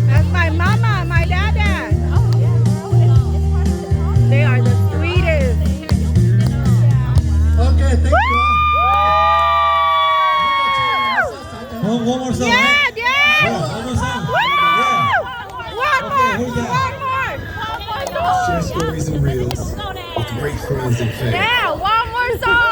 That's my mama, my dada. They are the sweetest. Okay, thank you. One more song. Yeah, Right? yeah. One more song. Woo! who's that? One more. Share stories and reels with great friends and fans. Yeah, one more song.